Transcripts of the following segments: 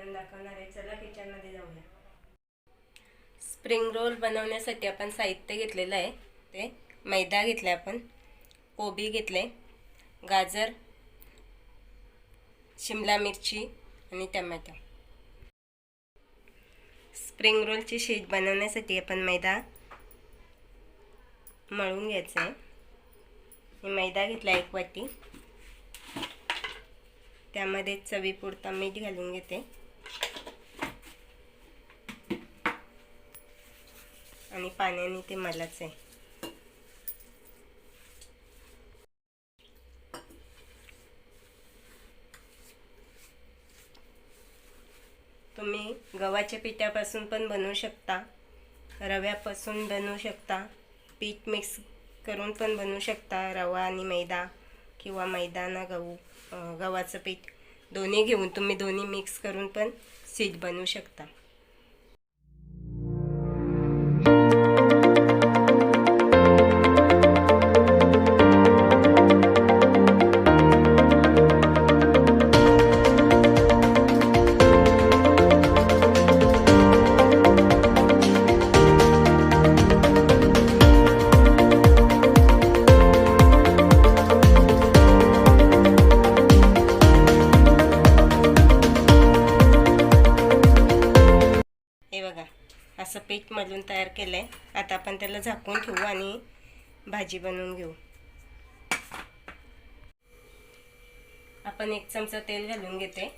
बनवून दाखवणार आहे। चला किचनमध्ये जाऊया। स्प्रिंग रोल बनवण्यासाठी आपण साहित्य घेतलेलं आहे। ते मैदा घेतला, आपण कोबी घेतले, गाजर, शिमला मिरची आणि टमाटर। स्प्रिंग रोलची शीट बनवण्यासाठी आपण मैदा मळून घ्यायचा आहे। मी मैदा घेतला 1 वाटी, त्यामध्ये चवीपुरता मीठ घालून घेते आणि पाण्याने ते मळायचं आहे। तुम्ही गव्हाच्या पिठापासून पण बनवू शकता, रव्यापासून बनवू शकता, पीठ मिक्स करून पण बनवू शकता, रवा आणि मैदा किंवा मैदा ना गव्हाचं पीठ दोन्ही घेऊन तुम्ही दोन्ही मिक्स करून पण शीट बनवू शकता। असं पीठ मळून तयार केलंय। आता आपण त्याला झाकून ठेवू आणि भाजी बनवून घेऊ। आपण 1 चमचा तेल घालून घेते।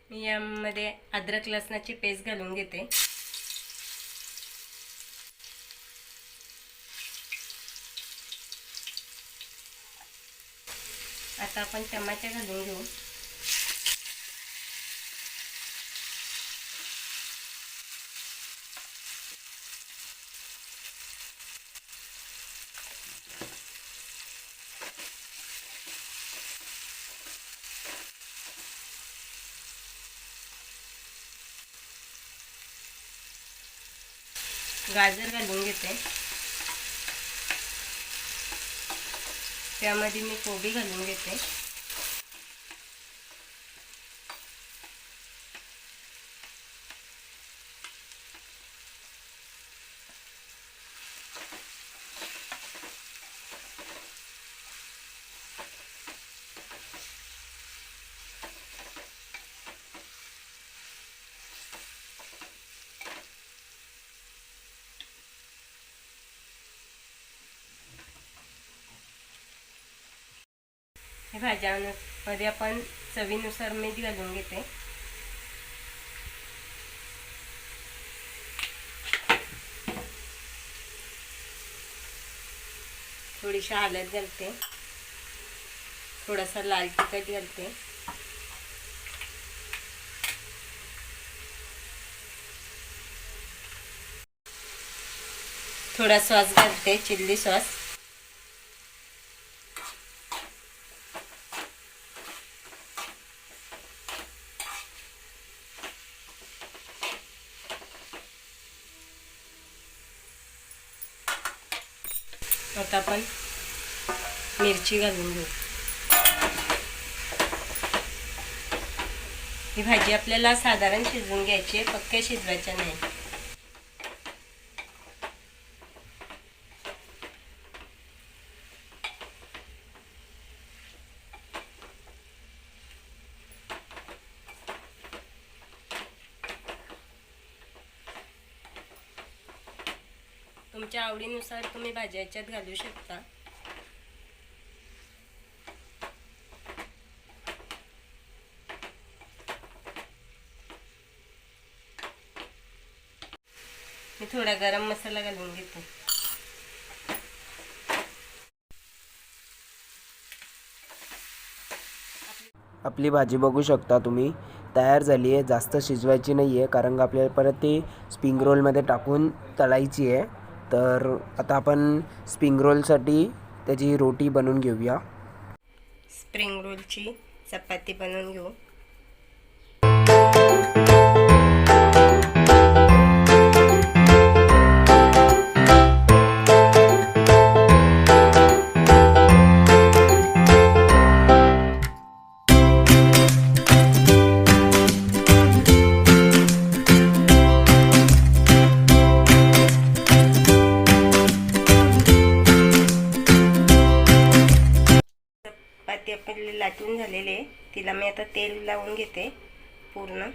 मी यामध्ये अद्रक लसणाची पेस्ट घालून घेते। आता आपण टमाटर घालून घेऊ। गाजर घालून घेते, त्यामध्ये मी कोबी घालून घेते। भाज्यांमध्ये आपण चवीनुसार मीठ घालून घेते। थोडीशी हळद घालते, थोडासा लाल तिखट घालते, थोडा सॉस घालते, चिल्ली सॉस। आता आपण मिरची घालून घेऊ। ही भाजी आपल्याला साधारण शिजवून घ्यायची आहे, पक्के शिजवायचे नाही। तुमच्या आवडीनुसार तुम्ही भाज्या याच्यात घालू शकता। मी थोडा गरम मसाला घालून घेते। आपली भाजी बघू शकता तुम्ही, तयार झाली आहे। जास्त शिजवायची नाही आहे, कारण आपल्याला परत ती स्प्रिंग रोलमध्ये टाकून तळायची आहे। तर आता आपण स्प्रिंग रोलसाठी त्याची रोटी बनवून घेऊया। स्प्रिंग रोलची चपाती बनवून घेऊ। चपातीला मी आता तेल लावून घेते पूर्ण.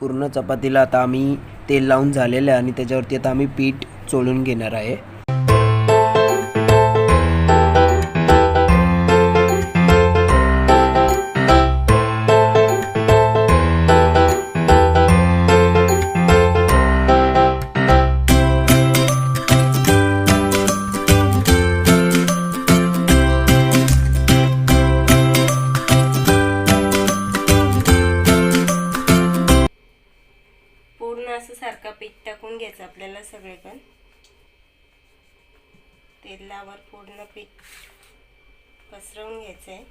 पूर्ण चपातीला आता आम्ही तेल लावून झालेलं आहे आणि त्याच्यावरती आता आम्ही पीठ चोळून घेणार आहे. पूर्ण असं सारखं पीठ टाकून घ्यायचं आपल्याला सगळे पण. तेलावर पूर्ण पीठ पसरवून घ्यायचं आहे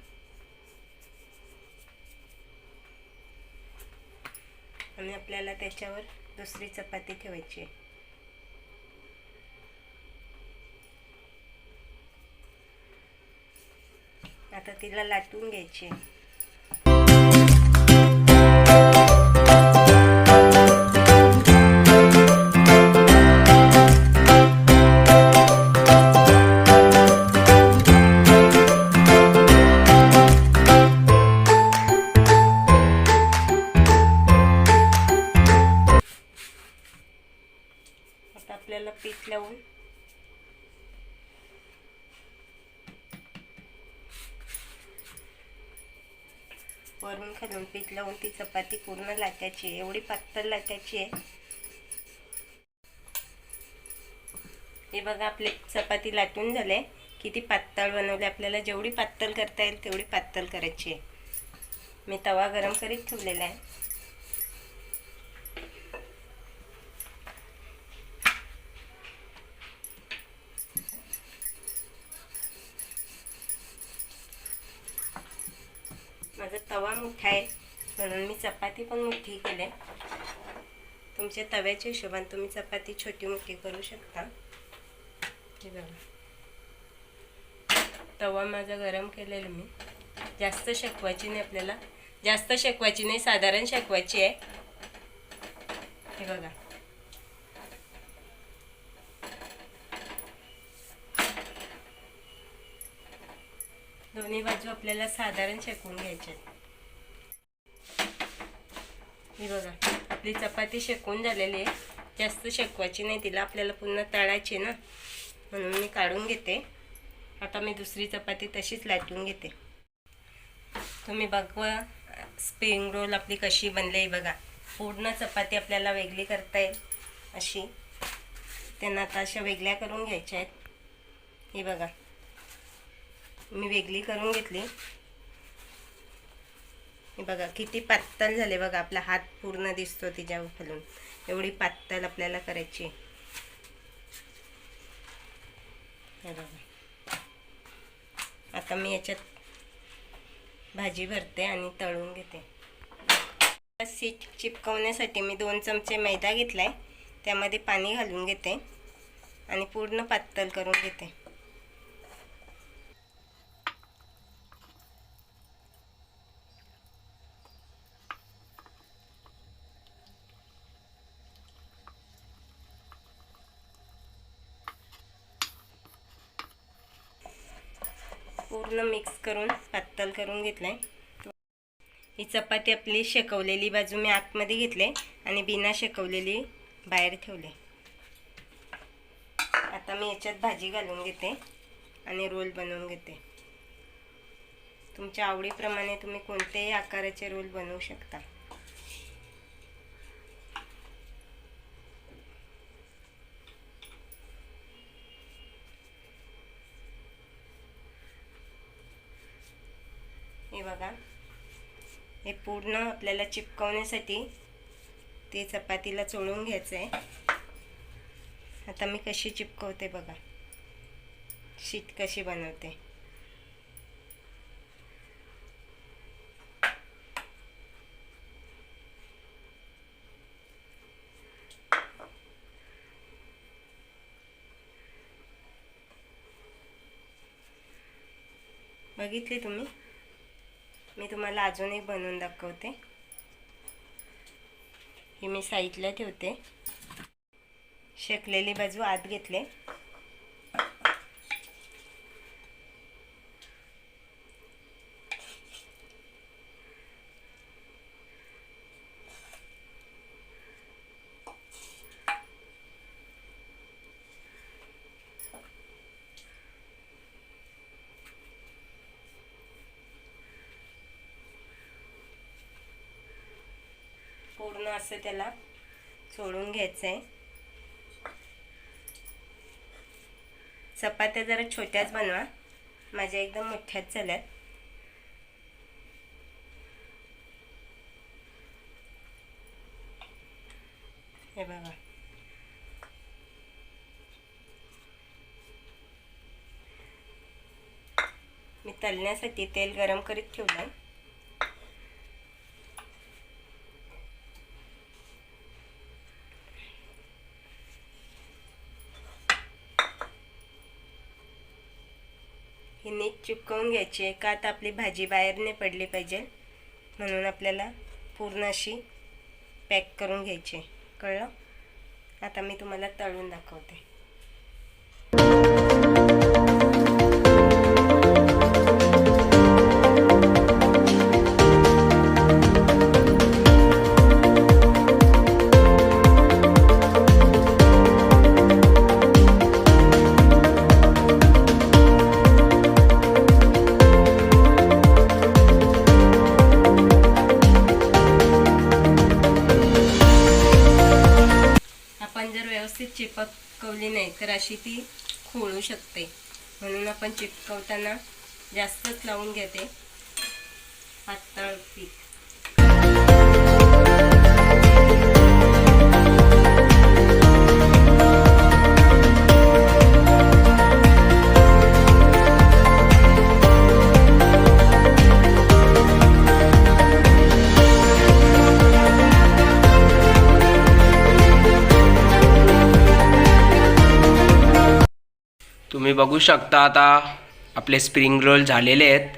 आणि आपल्याला त्याच्यावर दुसरी चपाती ठेवायची आहे. आता तिला लाटून घ्यायची आहे. आपल्याला पीठ लावून वरून खालून पीठ लावून ती चपाती पूर्ण लाटायची आहे. एवढी पातळ लाटायची आहे. हे बघा आपली चपाती लाटून झाले. किती पातळ बनवले. आपल्याला जेवढी पातळ करता येईल तेवढी पातळ करायची आहे. मी तवा गरम करीत ठेवलेला आहे. माझा तवा मोठा आहे म्हणून मी चपाती पण मोठी केली. तुमच्या तव्याच्या हिशोबाने तुम्ही चपाती छोटी मोठी करू शकता. हे बघा तवा माझा गरम केलेला मी. जास्त शेकवायची नाही आपल्याला. जास्त शेकवायची नाही, साधारण शेकवायची आहे. हे बघा दोन्ही बाजू आपल्याला साधारण शेकवून घ्यायचे. हे बघा आपली चपाती शेकून झालेली आहे. जास्त शेकवायची नाही तिला. आपल्याला पुन्हा तळायची ना म्हणून मी काढून घेते. आता मी दुसरी चपाती तशीच लाटून घेते. तुम्ही बघा स्प्रिंग रोल आपली कशी बनली बघा. पूर्ण चपाती आपल्याला वेगळी करता येईल अशी. त्यांना आता अशा वेगळ्या करून घ्यायच्या आहेत. हे बघा मी वेगळी करून घेतली. हे बघा किती पातळ झाले बघा. आपला हात पूर्ण दिसतो तिच्यावर खालून. एवढी पातळ आपल्याला करायची. हे बघा आता मी याच्यात भाजी भरते आणि तळून घेते. सीट चिपकवण्यासाठी मी 2 चमचे मैदा घेतलाय. त्यामध्ये पाणी घालून घेते आणि पूर्ण पातळ करून घेते. पूर्ण मिक्स करून पातळ करून घेतलंय. ही चपाती आपली शेकवलेली बाजू मी आतमध्ये घेतले आणि बिना शेकवलेली बाहेर ठेवले. आता मी याच्यात भाजी घालून घेते आणि रोल बनवून घेते. तुमच्या आवडीप्रमाणे तुम्ही कोणत्याही आकाराचे रोल बनवू शकता. हे बघा हे पूर्ण आपल्याला चिपकवण्यासाठी ते चपातीला चोळून घ्यायचं आहे. आता मी कशी चिपकवते बघा. शीट कशी बनवते. बघितली तुम्ही. मी तुम्हाला अजून एक बनवून दाखवते. हे मी साईडला ठेवते. शेकलेली बाजू आत घेतले. पूर्ण असं त्याला सोडून घ्यायचं आहे. चपात्या जरा छोट्याच बनवा, माझ्या एकदम मोठ्याच झाल्यात. हे बघा. मी तळण्यासाठी तेल गरम करीत ठेवलंय. ही नीट चिपकवून घ्यायची आहे का तर आपली भाजी बाहेर नाही पडली पाहिजे, म्हणून आपल्याला पूर्ण अशी पॅक करून घ्यायची. कळलं? आता मी तुम्हाला तळून दाखवते. व्यवस्थित चिपकवली नाही तर अशी ती खोळू शकते, म्हणून आपण चिपकवताना जास्तच लावून घेते पातळ पीठ. तुम्ही बघू शकता आता आपले स्प्रिंग रोल झालेले आहेत.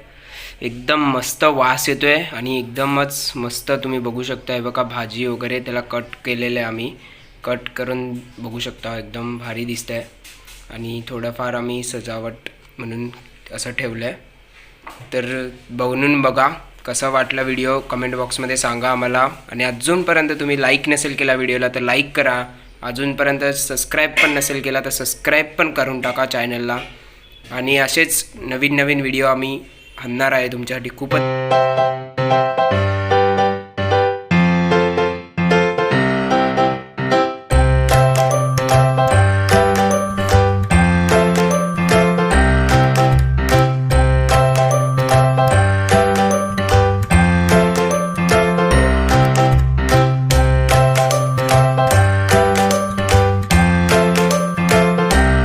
एकदम मस्त वास येतोय आणि एकदमच मस्त तुम्ही बघू शकता. हे बघा भाजी वगैरे त्याला कट केलेलं आहे, आम्ही कट करून बघू शकता. एकदम भारी दिसतं आहे आणि थोडंफार आम्ही सजावट म्हणून असं ठेवलं आहे. तर बनवून बघा कसा वाटला व्हिडिओ, कमेंट बॉक्समध्ये सांगा आम्हाला. आणि अजूनपर्यंत तुम्ही लाईक नसेल केला व्हिडिओला तर लाईक करा. अजूनपर्यंत सबस्क्राईब पण नसेल केला तर सबस्क्राईब पण करून टाका चॅनलला. आणि असेच नवीन नवीन व्हिडिओ आम्ही आणणार आहे तुमच्यासाठी खूपच.